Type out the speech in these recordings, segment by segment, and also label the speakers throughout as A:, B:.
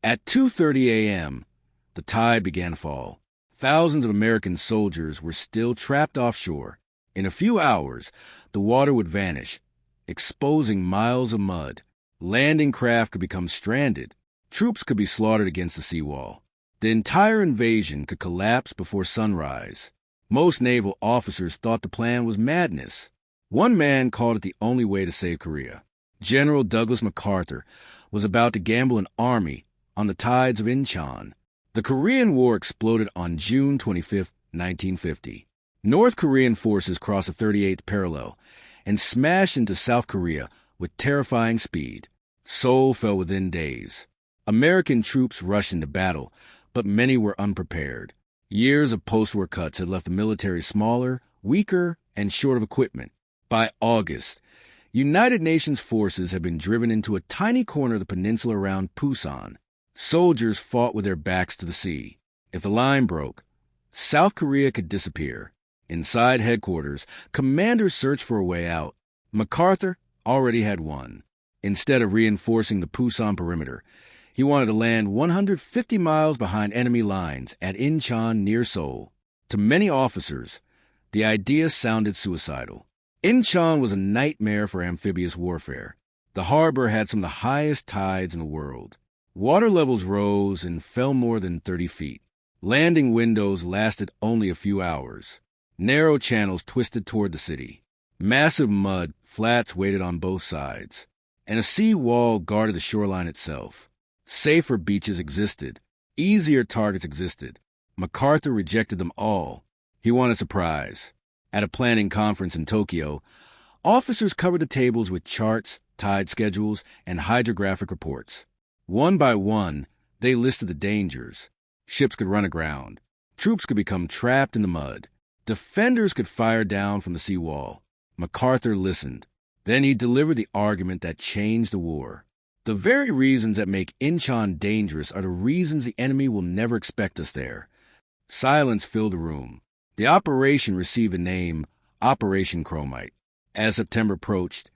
A: At 2:30 a.m., the tide began to fall. Thousands of American soldiers were still trapped offshore. In a few hours, the water would vanish, exposing miles of mud. Landing craft could become stranded. Troops could be slaughtered against the seawall. The entire invasion could collapse before sunrise. Most naval officers thought the plan was madness. One man called it the only way to save Korea. General Douglas MacArthur was about to gamble an army on the tides of Inchon. The Korean War exploded on June 25, 1950. North Korean forces crossed the 38th parallel and smashed into South Korea with terrifying speed. Seoul fell within days. American troops rushed into battle, but many were unprepared. Years of post-war cuts had left the military smaller, weaker, and short of equipment. By August, United Nations forces had been driven into a tiny corner of the peninsula around Pusan. Soldiers fought with their backs to the sea. If the line broke, South Korea could disappear. Inside headquarters, commanders searched for a way out. MacArthur already had one. Instead of reinforcing the Pusan perimeter, he wanted to land 150 miles behind enemy lines at Inchon near Seoul. To many officers, the idea sounded suicidal. Inchon was a nightmare for amphibious warfare. The harbor had some of the highest tides in the world. Water levels rose and fell more than 30 feet. Landing windows lasted only a few hours. Narrow channels twisted toward the city. Massive mud flats waited on both sides, and a sea wall guarded the shoreline itself. Safer beaches existed. Easier targets existed. MacArthur rejected them all. He wanted a surprise. At a planning conference in Tokyo, officers covered the tables with charts, tide schedules, and hydrographic reports. One by one, they listed the dangers. Ships could run aground. Troops could become trapped in the mud. Defenders could fire down from the seawall. MacArthur listened. Then he delivered the argument that changed the war. The very reasons that make Inchon dangerous are the reasons the enemy will never expect us there. Silence filled the room. The operation received the name Operation Chromite. As September approached,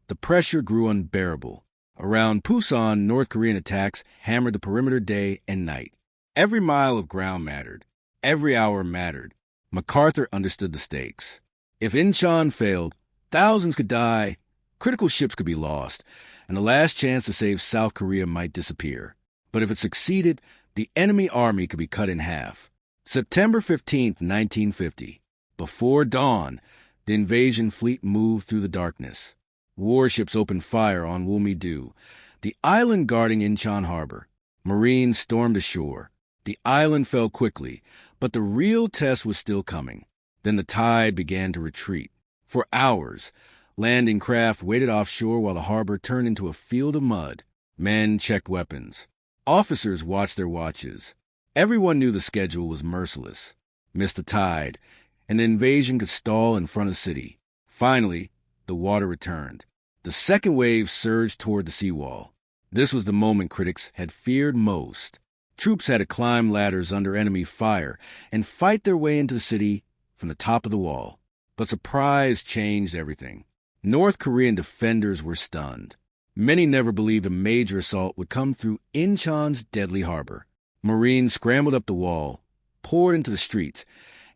A: the pressure grew unbearable. Around Pusan, North Korean attacks hammered the perimeter day and night. Every mile of ground mattered. Every hour mattered. MacArthur understood the stakes. If Inchon failed, thousands could die, critical ships could be lost, and the last chance to save South Korea might disappear. But if it succeeded, the enemy army could be cut in half. September 15, 1950. Before dawn, the invasion fleet moved through the darkness. Warships opened fire on Wulmi-do, the island guarding Inchon Harbor. Marines stormed ashore. The island fell quickly, but the real test was still coming. Then the tide began to retreat. For hours, landing craft waited offshore while the harbor turned into a field of mud. Men checked weapons. Officers watched their watches. Everyone knew the schedule was merciless. Miss the tide, and the invasion could stall in front of the city. Finally, the water returned. The second wave surged toward the seawall. This was the moment critics had feared most. Troops had to climb ladders under enemy fire and fight their way into the city from the top of the wall. But surprise changed everything. North Korean defenders were stunned. Many never believed a major assault would come through Inchon's deadly harbor. Marines scrambled up the wall, poured into the streets,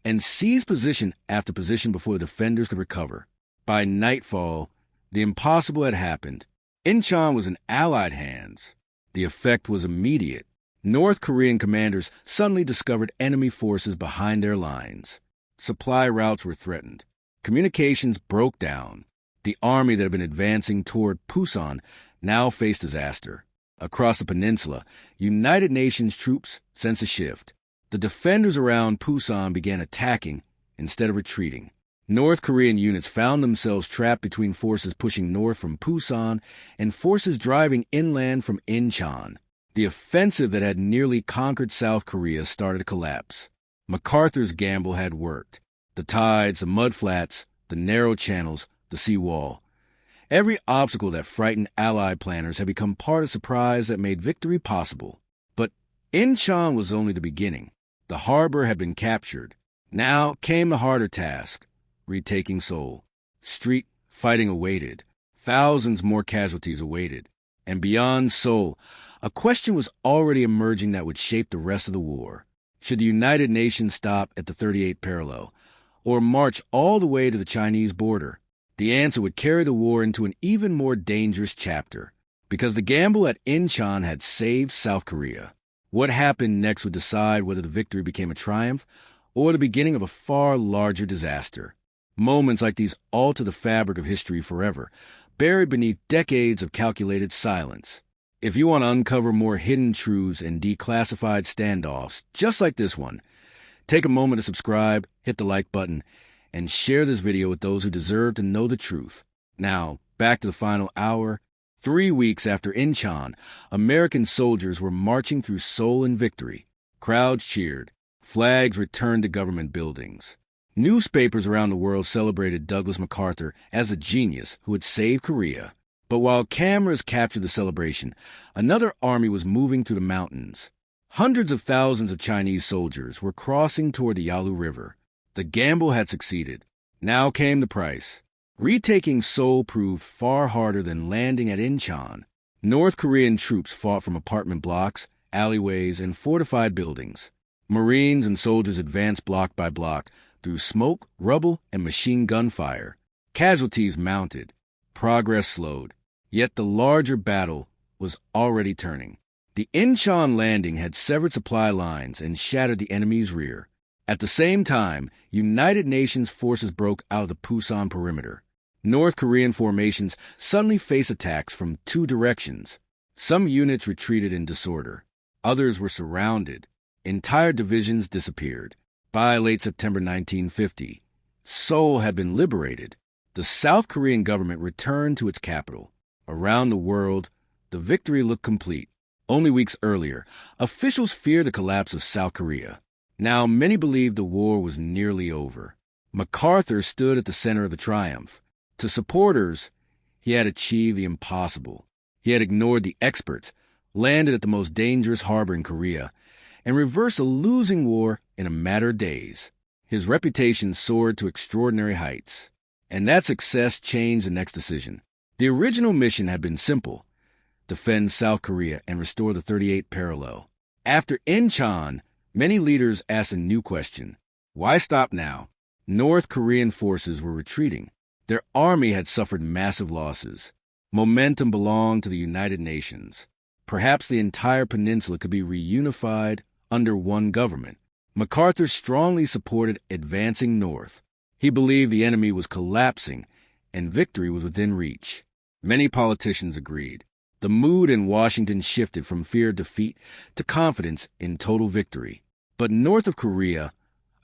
A: and seized position after position before the defenders could recover. By nightfall, the impossible had happened. Inchon was in Allied hands. The effect was immediate. North Korean commanders suddenly discovered enemy forces behind their lines. Supply routes were threatened. Communications broke down. The army that had been advancing toward Pusan now faced disaster. Across the peninsula, United Nations troops sensed a shift. The defenders around Pusan began attacking instead of retreating. North Korean units found themselves trapped between forces pushing north from Pusan and forces driving inland from Inchon. The offensive that had nearly conquered South Korea started to collapse. MacArthur's gamble had worked. The tides, the mudflats, the narrow channels, the seawall. Every obstacle that frightened Allied planners had become part of the surprise that made victory possible. But Inchon was only the beginning. The harbor had been captured. Now came the harder task, retaking Seoul. Street fighting awaited. Thousands more casualties awaited. And beyond Seoul, a question was already emerging that would shape the rest of the war. Should the United Nations stop at the 38th parallel, or march all the way to the Chinese border? The answer would carry the war into an even more dangerous chapter, because the gamble at Inchon had saved South Korea. What happened next would decide whether the victory became a triumph or the beginning of a far larger disaster. Moments like these alter the fabric of history forever, buried beneath decades of calculated silence. If you want to uncover more hidden truths and declassified standoffs, just like this one, take a moment to subscribe, hit the like button, and share this video with those who deserve to know the truth. Now, back to the final hour. 3 weeks after Inchon, American soldiers were marching through Seoul in victory. Crowds cheered. Flags returned to government buildings. Newspapers around the world celebrated Douglas MacArthur as a genius who had saved Korea. But while cameras captured the celebration, another army was moving through the mountains. Hundreds of thousands of Chinese soldiers were crossing toward the Yalu River. The gamble had succeeded. Now came the price. Retaking Seoul proved far harder than landing at Inchon. North Korean troops fought from apartment blocks, alleyways, and fortified buildings. Marines and soldiers advanced block by block through smoke, rubble, and machine gun fire. Casualties mounted. Progress slowed. Yet the larger battle was already turning. The Inchon Landing had severed supply lines and shattered the enemy's rear. At the same time, United Nations forces broke out of the Pusan perimeter. North Korean formations suddenly faced attacks from 2 directions. Some units retreated in disorder. Others were surrounded. Entire divisions disappeared. By late September 1950, Seoul had been liberated. The South Korean government returned to its capital. Around the world, the victory looked complete. Only weeks earlier, officials feared the collapse of South Korea. Now many believed the war was nearly over. MacArthur stood at the center of the triumph. To supporters, he had achieved the impossible. He had ignored the experts, landed at the most dangerous harbor in Korea, and reversed a losing war in a matter of days. His reputation soared to extraordinary heights. And that success changed the next decision. The original mission had been simple: defend South Korea and restore the 38th parallel. After Inchon, many leaders asked a new question. Why stop now? North Korean forces were retreating. Their army had suffered massive losses. Momentum belonged to the United Nations. Perhaps the entire peninsula could be reunified under one government. MacArthur strongly supported advancing north. He believed the enemy was collapsing and victory was within reach. Many politicians agreed. The mood in Washington shifted from fear of defeat to confidence in total victory. But north of Korea,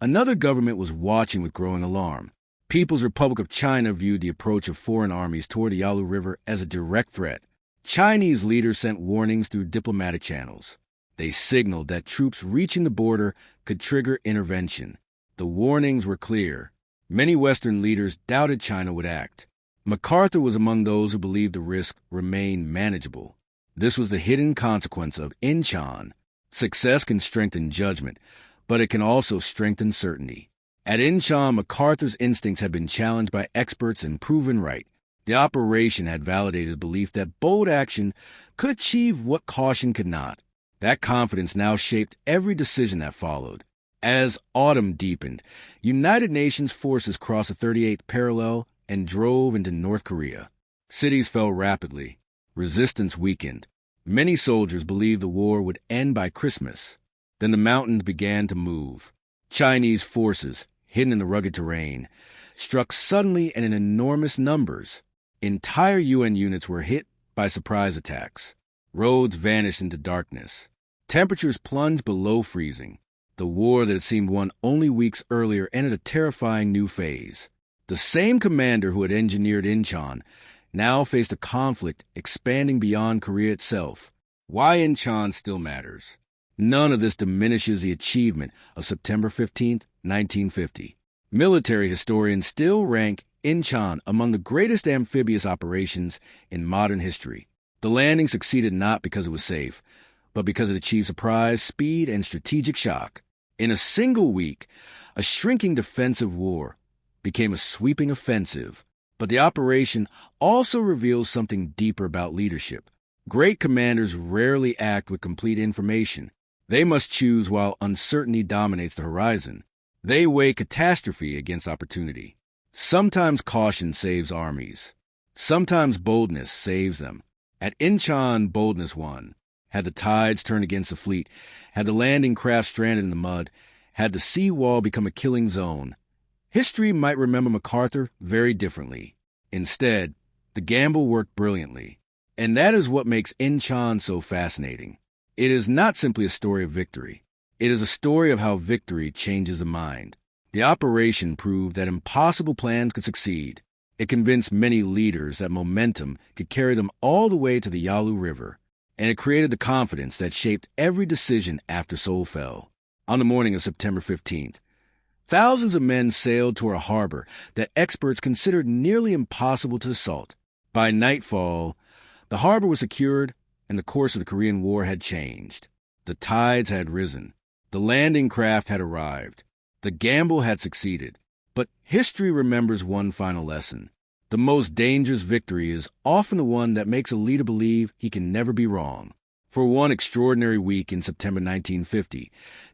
A: another government was watching with growing alarm. People's Republic of China viewed the approach of foreign armies toward the Yalu River as a direct threat. Chinese leaders sent warnings through diplomatic channels. They signaled that troops reaching the border could trigger intervention. The warnings were clear. Many Western leaders doubted China would act. MacArthur was among those who believed the risk remained manageable. This was the hidden consequence of Inchon. Success can strengthen judgment, but it can also strengthen certainty. At Inchon, MacArthur's instincts had been challenged by experts and proven right. The operation had validated his belief that bold action could achieve what caution could not. That confidence now shaped every decision that followed. As autumn deepened, United Nations forces crossed the 38th parallel and drove into North Korea. Cities fell rapidly. Resistance weakened. Many soldiers believed the war would end by Christmas. Then the mountains began to move. Chinese forces, hidden in the rugged terrain, struck suddenly and in enormous numbers. Entire UN units were hit by surprise attacks. Roads vanished into darkness. Temperatures plunged below freezing. The war that had seemed won only weeks earlier entered a terrifying new phase. The same commander who had engineered Inchon now faced a conflict expanding beyond Korea itself. Why Inchon still matters. None of this diminishes the achievement of September 15, 1950. Military historians still rank Inchon among the greatest amphibious operations in modern history. The landing succeeded not because it was safe, but because it achieved surprise, speed, and strategic shock. In a single week, a shrinking defensive war became a sweeping offensive. But the operation also reveals something deeper about leadership. Great commanders rarely act with complete information. They must choose while uncertainty dominates the horizon. They weigh catastrophe against opportunity. Sometimes caution saves armies. Sometimes boldness saves them. At Inchon, boldness won. Had the tides turned against the fleet, had the landing craft stranded in the mud, had the sea wall become a killing zone, history might remember MacArthur very differently. Instead, the gamble worked brilliantly. And that is what makes Inchon so fascinating. It is not simply a story of victory. It is a story of how victory changes the mind. The operation proved that impossible plans could succeed. It convinced many leaders that momentum could carry them all the way to the Yalu River. And it created the confidence that shaped every decision after Seoul fell. On the morning of September 15th, thousands of men sailed toward a harbor that experts considered nearly impossible to assault. By nightfall, the harbor was secured, and the course of the Korean War had changed. The tides had risen. The landing craft had arrived. The gamble had succeeded. But history remembers one final lesson. The most dangerous victory is often the one that makes a leader believe he can never be wrong. For one extraordinary week in September 1950,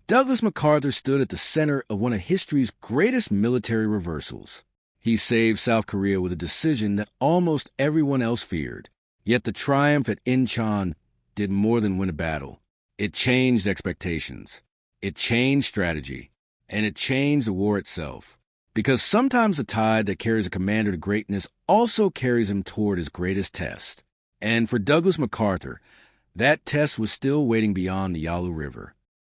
A: Douglas MacArthur stood at the center of one of history's greatest military reversals. He saved South Korea with a decision that almost everyone else feared. Yet the triumph at Inchon did more than win a battle. It changed expectations. It changed strategy. And it changed the war itself. Because sometimes the tide that carries a commander to greatness also carries him toward his greatest test. And for Douglas MacArthur, that test was still waiting beyond the Yalu River.